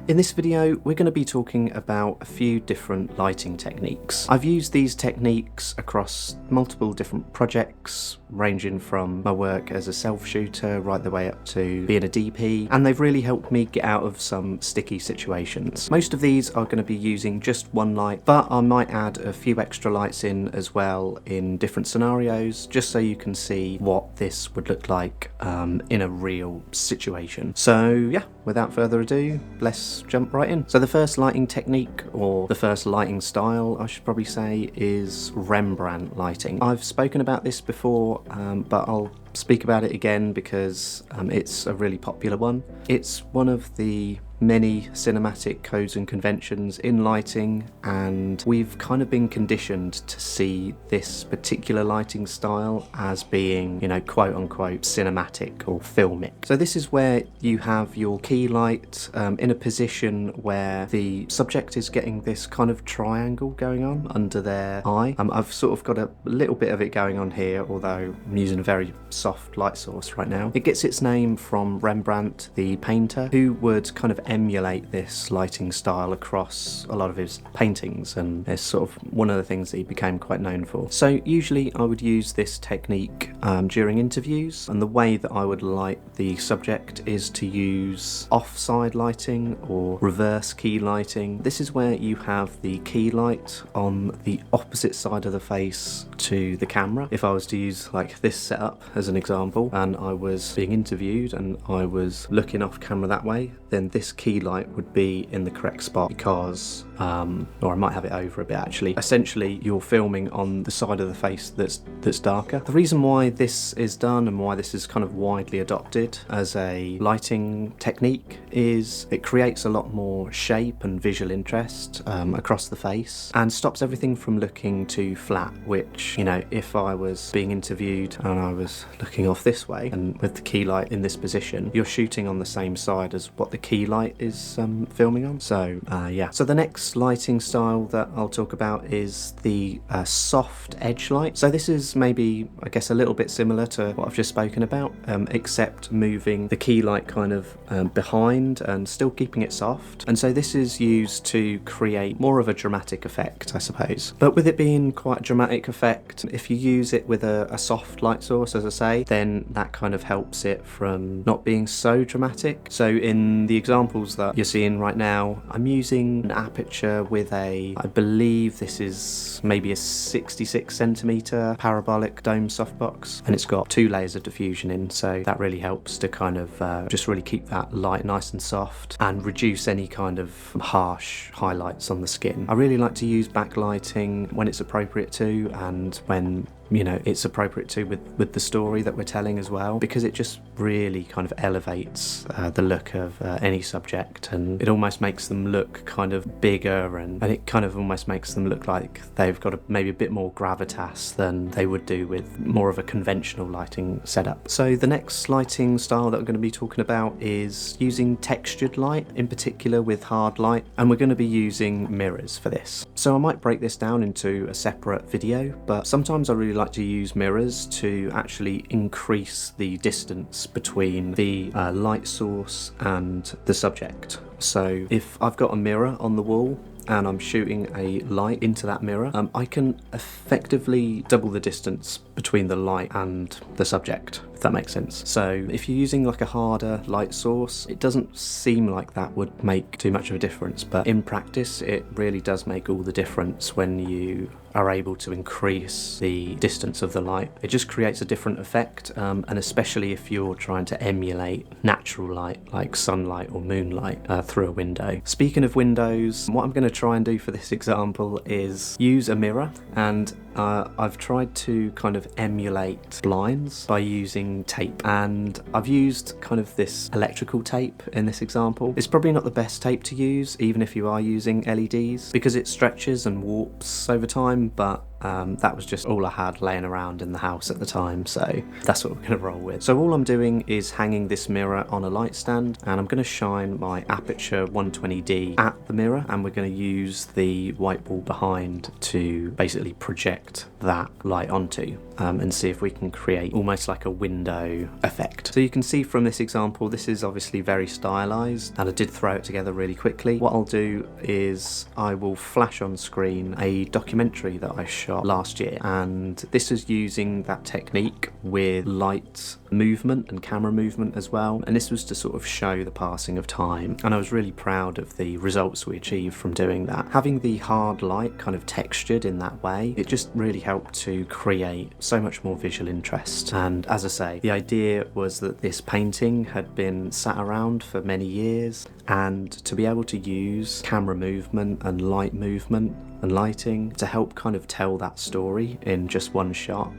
In this video, we're going to be talking about a few different lighting techniques. I've used these techniques across multiple different projects, ranging from my work as a self-shooter right the way up to being a DP, and they've really helped me get out of some sticky situations. Most of these are going to be using just one light, but I might add a few extra lights in as well in different scenarios, just so you can see what this would look like in a real situation. So yeah, without further ado, let's jump right in. So the first lighting technique, or the first lighting style I should probably say, is Rembrandt lighting. I've spoken about this before, but I'll speak about it again because it's a really popular one. It's one of the many cinematic codes and conventions in lighting, and we've kind of been conditioned to see this particular lighting style as being, you know, quote unquote cinematic or filmic. So this is where you have your key light in a position where the subject is getting this kind of triangle going on under their eye. I've sort of got a little bit of it going on here, although I'm using a very soft light source right now. It gets its name from Rembrandt, the painter, who would kind of emulate this lighting style across a lot of his paintings, and it's sort of one of the things that he became quite known for. So usually I would use this technique during interviews, and the way that I would light the subject is to use offside lighting or reverse key lighting. This is where you have the key light on the opposite side of the face to the camera. If I was to use like this setup as an example, and I was being interviewed and I was looking off camera that way, then this key light would be in the correct spot because, or I might have it over a bit actually. Essentially, you're filming on the side of the face that's darker. The reason why this is done and why this is kind of widely adopted as a lighting technique is it creates a lot more shape and visual interest across the face and stops everything from looking too flat, which, you know, if I was being interviewed and I was looking off this way and with the key light in this position, you're shooting on the same side as what the key light is filming on. So yeah, so the next lighting style that I'll talk about is the soft edge light. So this is maybe, I guess, a little bit similar to what I've just spoken about, except moving the key light kind of behind and still keeping it soft. And so this is used to create more of a dramatic effect, I suppose. But with it being quite a dramatic effect, if you use it with a soft light source, as I say, then that kind of helps it from not being so dramatic. So in the examples that you're seeing right now, I'm using an aperture with I believe this is maybe a 66 centimeter parabolic dome softbox, and it's got 2 layers of diffusion in, so that really helps to kind of just really keep that light nice and soft and reduce any kind of harsh highlights on the skin. I really like to use backlighting when it's appropriate to, and when, you know, it's appropriate to with the story that we're telling as well, because it just really kind of elevates the look of any subject, and it almost makes them look kind of bigger, and it kind of almost makes them look like they've got maybe a bit more gravitas than they would do with more of a conventional lighting setup. So the next lighting style that I'm going to be talking about is using textured light, in particular with hard light, and we're going to be using mirrors for this. So I might break this down into a separate video, but sometimes I really like to use mirrors to actually increase the distance between the light source and the subject. So if I've got a mirror on the wall and I'm shooting a light into that mirror, I can effectively double the distance between the light and the subject, if that makes sense. So if you're using like a harder light source, it doesn't seem like that would make too much of a difference, but in practice it really does make all the difference when you are able to increase the distance of the light. It just creates a different effect, and especially if you're trying to emulate natural light like sunlight or moonlight through a window. Speaking of windows, what I'm going to try and do for this example is use a mirror, and I've tried to kind of emulate blinds by using tape, and I've used kind of this electrical tape in this example. It's probably not the best tape to use, even if you are using LEDs, because it stretches and warps over time, but that was just all I had laying around in the house at the time, so that's what we're going to roll with. So all I'm doing is hanging this mirror on a light stand, and I'm going to shine my Aperture 120D at the mirror, and we're going to use the white wall behind to basically project that light onto, and see if we can create almost like a window effect. So you can see from this example, this is obviously very stylized, and I did throw it together really quickly. What I'll do is I will flash on screen a documentary that I shot last year, and this is using that technique with light movement and camera movement as well, and this was to sort of show the passing of time, and I was really proud of the results we achieved from doing that. Having the hard light kind of textured in that way, it just really helped to create so much more visual interest. And as I say, the idea was that this painting had been sat around for many years, and to be able to use camera movement and light movement and lighting to help kind of tell that story in just one shot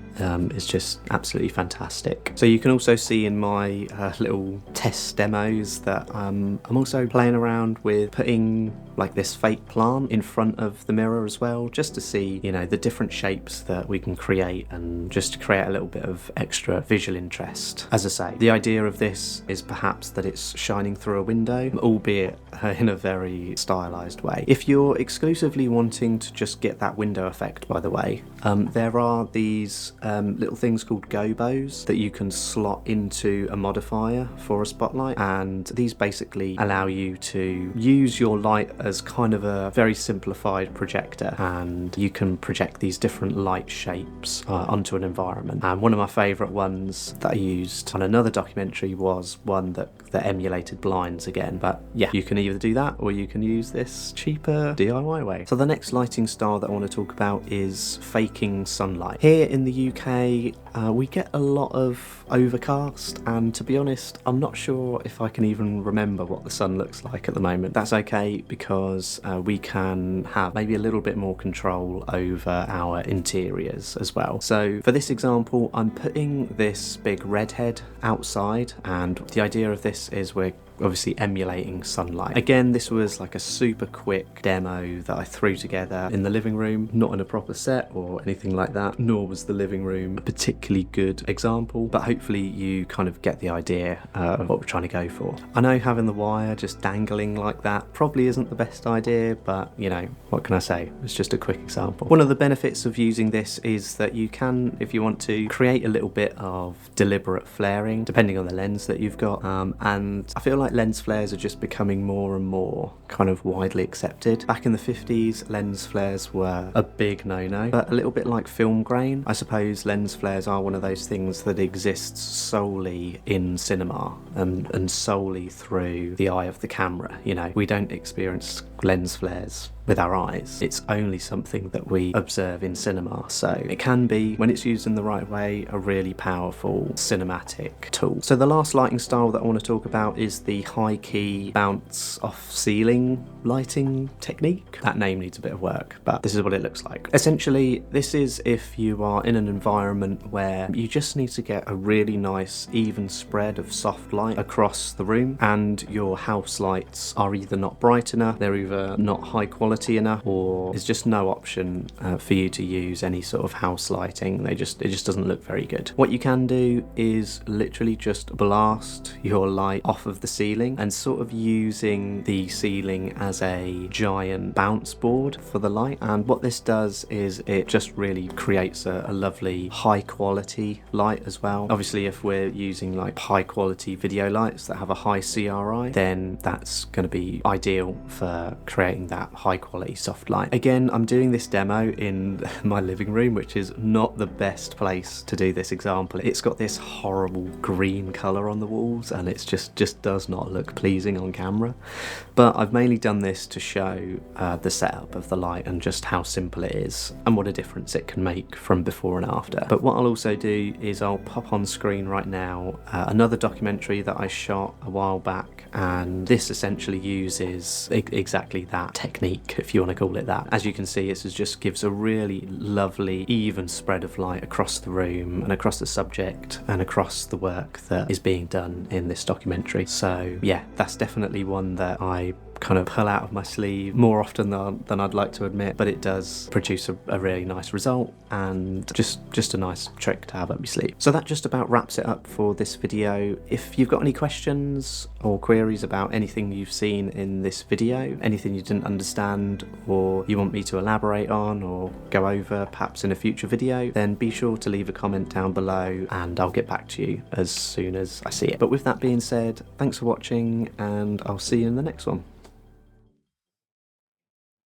is just absolutely fantastic. So you can also see in my little test demos that I'm also playing around with putting like this fake plant in front of the mirror as well, just to see, you know, the different shapes that we can create, and just to create a little bit of extra visual interest. As I say, the idea of this is perhaps that it's shining through a window, albeit in a very stylized way. If you're exclusively wanting to just get that window effect, by the way, there are these little things called gobos that you can slot into a modifier for a spotlight, and these basically allow you to use your light as kind of a very simplified projector, and you can project these different light shapes onto an environment. And one of my favourite ones that I used on another documentary was one that emulated blinds again. But yeah, you can either do that or you can use this cheaper DIY way. So the next lighting style that I want to talk about is faking sunlight. Here in the UK, we get a lot of overcast, and to be honest, I'm not sure if I can even remember what the sun looks like at the moment. That's okay, because we can have maybe a little bit more control over our interiors as well. So for this example, I'm putting this big redhead outside, and the idea of this is we're obviously emulating sunlight. Again, this was like a super quick demo that I threw together in the living room, not in a proper set or anything like that, nor was the living room a particularly good example, but hopefully you kind of get the idea of what we're trying to go for. I know having the wire just dangling like that probably isn't the best idea, but you know, what can I say? It's just a quick example. One of the benefits of using this is that you can, if you want to, create a little bit of deliberate flaring depending on the lens that you've got, and I feel like lens flares are just becoming more and more kind of widely accepted. Back in the 50s, lens flares were a big no-no, but a little bit like film grain, I suppose lens flares are one of those things that exists solely in cinema and solely through the eye of the camera. You know, we don't experience lens flares with our eyes. It's only something that we observe in cinema, so it can be, when it's used in the right way, a really powerful cinematic tool. So the last lighting style that I want to talk about is the high key bounce off ceiling lighting technique. That name needs a bit of work, but this is what it looks like. Essentially, this is if you are in an environment where you just need to get a really nice even spread of soft light across the room, and your house lights are either not bright enough, they're either not high quality enough, or there's just no option for you to use any sort of house lighting. It just doesn't look very good. What you can do is literally just blast your light off of the ceiling, and sort of using the ceiling as a giant bounce board for the light. And what this does is it just really creates a lovely high quality light as well. Obviously, if we're using like high quality video lights that have a high CRI, then that's going to be ideal for creating that high quality soft light. Again, I'm doing this demo in my living room, which is not the best place to do this example. It's got this horrible green colour on the walls, and it's just does not look pleasing on camera. But I've mainly done this to show the setup of the light and just how simple it is and what a difference it can make from before and after. But what I'll also do is I'll pop on screen right now another documentary that I shot a while back, and this essentially uses exactly that technique, if you want to call it that. As you can see, it just gives a really lovely even spread of light across the room and across the subject and across the work that is being done in this documentary. So yeah, that's definitely one that I kind of pull out of my sleeve more often than I'd like to admit, but it does produce a really nice result and just a nice trick to have up your sleeve. So that just about wraps it up for this video. If you've got any questions or queries about anything you've seen in this video, anything you didn't understand or you want me to elaborate on or go over perhaps in a future video, then be sure to leave a comment down below and I'll get back to you as soon as I see it. But with that being said, thanks for watching and I'll see you in the next one.